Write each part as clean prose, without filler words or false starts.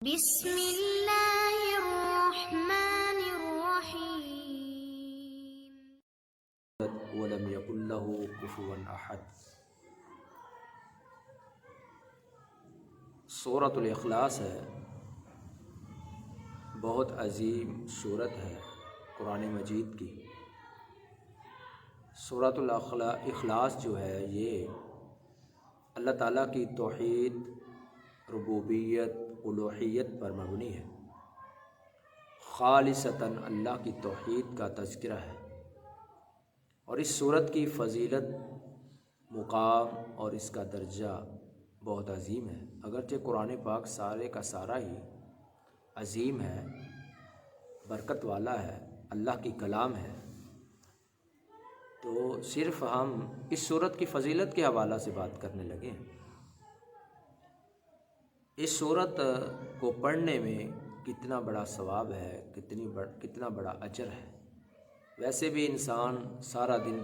بسم اللہ الرحمن الرحیم۔ ولم یکن لہ کفوا احد۔ سورۃ الاخلاص ہے، بہت عظیم سورت ہے قرآن مجید کی۔ سورۃ الاخلاص جو ہے یہ اللہ تعالیٰ کی توحید، ربوبیت، الوہیت پر مبنی ہے۔ خالصتاً اللہ کی توحید کا تذکرہ ہے، اور اس سورت کی فضیلت، مقام اور اس کا درجہ بہت عظیم ہے۔ اگرچہ قرآن پاک سارے کا سارا ہی عظیم ہے، برکت والا ہے، اللہ کی کلام ہے، تو صرف ہم اس سورت کی فضیلت کے حوالہ سے بات کرنے لگے ہیں۔ اس سورت کو پڑھنے میں کتنا بڑا ثواب ہے، کتنا بڑا اجر ہے۔ ویسے بھی انسان سارا دن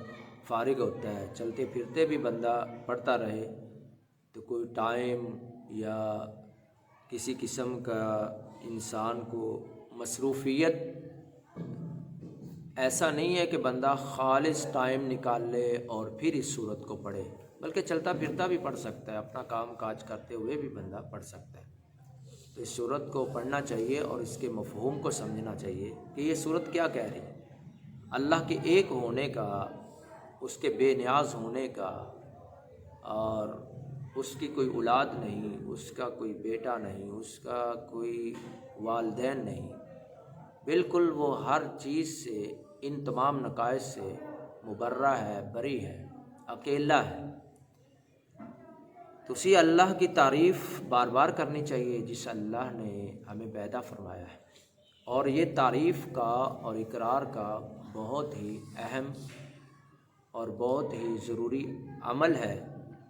فارغ ہوتا ہے، چلتے پھرتے بھی بندہ پڑھتا رہے تو کوئی ٹائم یا کسی قسم کا انسان کو مصروفیت ایسا نہیں ہے کہ بندہ خالص ٹائم نکال لے اور پھر اس سورت کو پڑھے، بلکہ چلتا پھرتا بھی پڑھ سکتا ہے، اپنا کام کاج کرتے ہوئے بھی بندہ پڑھ سکتا ہے۔ تو اس سورت کو پڑھنا چاہیے اور اس کے مفہوم کو سمجھنا چاہیے کہ یہ سورت کیا کہہ رہی ہے۔ اللہ کے ایک ہونے کا، اس کے بے نیاز ہونے کا، اور اس کی کوئی اولاد نہیں، اس کا کوئی بیٹا نہیں، اس کا کوئی والدین نہیں، بالکل وہ ہر چیز سے، ان تمام نقائص سے مبرہ ہے، بری ہے، اکیلا ہے۔ تو اسی اللہ کی تعریف بار بار کرنی چاہیے جس اللہ نے ہمیں پیدا فرمایا ہے، اور یہ تعریف کا اور اقرار کا بہت ہی اہم اور بہت ہی ضروری عمل ہے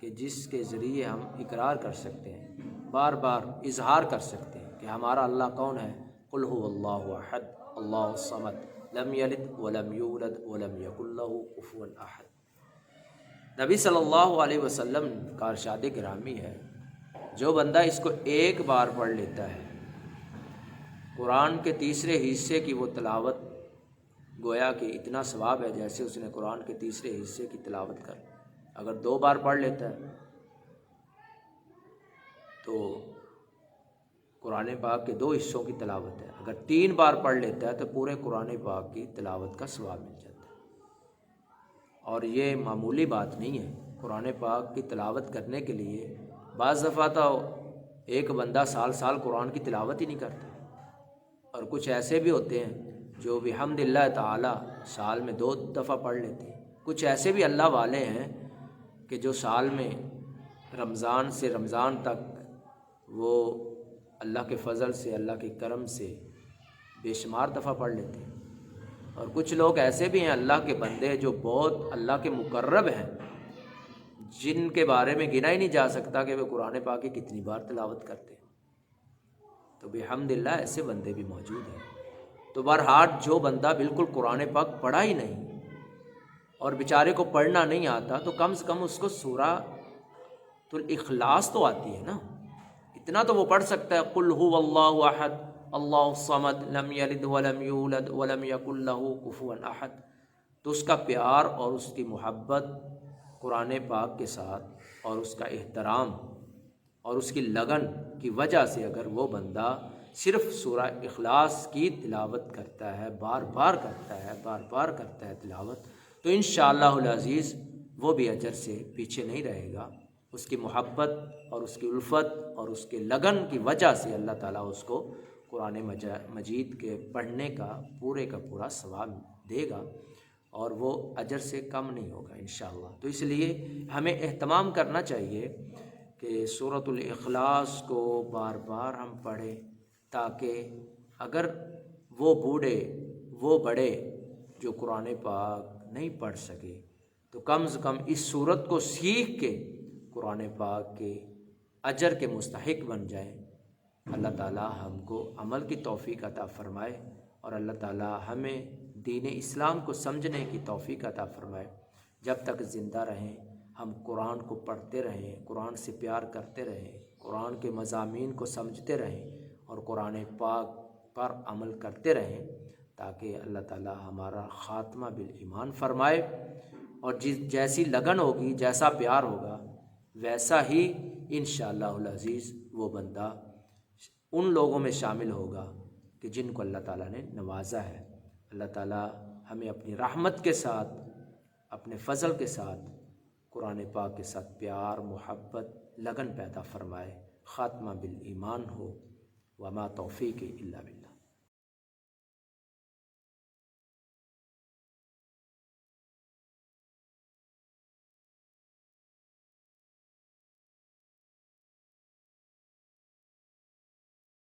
کہ جس کے ذریعے ہم اقرار کر سکتے ہیں، بار بار اظہار کر سکتے ہیں کہ ہمارا اللہ کون ہے۔ قل هو اللہ احد اللہ الصمد لم یلد ولم یولد ولم یکن لہ کفوا احد۔ نبی صلی اللہ علیہ وسلم کا ارشاد گرامی ہے، جو بندہ اس کو ایک بار پڑھ لیتا ہے، قرآن کے تیسرے حصے کی وہ تلاوت، گویا کہ اتنا ثواب ہے جیسے اس نے قرآن کے تیسرے حصے کی تلاوت کر۔ اگر 2 بار پڑھ لیتا ہے تو قرآن پاک کے 2 حصوں کی تلاوت ہے، اگر 3 بار پڑھ لیتا ہے تو پورے قرآن پاک کی تلاوت کا ثواب مل جاتا ہے۔ اور یہ معمولی بات نہیں ہے، قرآن پاک کی تلاوت کرنے کے لیے بعض دفعہ تو ایک بندہ سال قرآن کی تلاوت ہی نہیں کرتا، اور کچھ ایسے بھی ہوتے ہیں جو بحمد اللہ تعالی سال میں 2 دفعہ پڑھ لیتے ہیں۔ کچھ ایسے بھی اللہ والے ہیں کہ جو سال میں رمضان سے رمضان تک وہ اللہ کے فضل سے، اللہ کے کرم سے بے شمار دفعہ پڑھ لیتے ہیں۔ اور کچھ لوگ ایسے بھی ہیں اللہ کے بندے جو بہت اللہ کے مقرب ہیں، جن کے بارے میں گنا ہی نہیں جا سکتا کہ وہ قرآن پاک کی کتنی بار تلاوت کرتے ہیں۔ تو بحمداللہ ایسے بندے بھی موجود ہیں۔ تو بہرحال جو بندہ بالکل قرآن پاک پڑھا ہی نہیں اور بیچارے کو پڑھنا نہیں آتا، تو کم سے کم اس کو سورۃ الاخلاص تو آتی ہے نا، اتنا تو وہ پڑھ سکتا ہے۔ قل هو اللہ احد اللہ الصمد لم یلد ولم یولد ولم یکن لہ کفوا احد۔ تو اس کا پیار اور اس کی محبت قرآن پاک کے ساتھ اور اس کا احترام اور اس کی لگن کی وجہ سے اگر وہ بندہ صرف سورہ اخلاص کی تلاوت کرتا ہے، بار بار کرتا ہے تلاوت، تو انشاءاللہ العزیز وہ بھی اجر سے پیچھے نہیں رہے گا۔ اس کی محبت اور اس کی الفت اور اس کے لگن کی وجہ سے اللہ تعالیٰ اس کو قرآن مجید کے پڑھنے کا پورا ثواب دے گا، اور وہ اجر سے کم نہیں ہوگا انشاءاللہ۔ تو اس لیے ہمیں اہتمام کرنا چاہیے کہ سورۃ الاخلاص کو بار بار ہم پڑھیں، تاکہ اگر وہ بوڑھے، وہ بڑے جو قرآن پاک نہیں پڑھ سکے، تو کم سے کم اس سورت کو سیکھ کے قرآن پاک کے اجر کے مستحق بن جائیں۔ اللہ تعالی ہم کو عمل کی توفیق عطا فرمائے، اور اللہ تعالی ہمیں دین اسلام کو سمجھنے کی توفیق عطا فرمائے۔ جب تک زندہ رہیں ہم قرآن کو پڑھتے رہیں، قرآن سے پیار کرتے رہیں، قرآن کے مضامین کو سمجھتے رہیں، اور قرآن پاک پر عمل کرتے رہیں، تاکہ اللہ تعالی ہمارا خاتمہ بالایمان فرمائے، اور جیسی لگن ہوگی، جیسا پیار ہوگا، ویسا ہی انشاءاللہ العزیز وہ بندہ ان لوگوں میں شامل ہوگا کہ جن کو اللہ تعالیٰ نے نوازا ہے۔ اللہ تعالیٰ ہمیں اپنی رحمت کے ساتھ، اپنے فضل کے ساتھ، قرآن پاک کے ساتھ پیار، محبت، لگن پیدا فرمائے، خاتمہ بالایمان ہو۔ وما توفیقی الا باللہ۔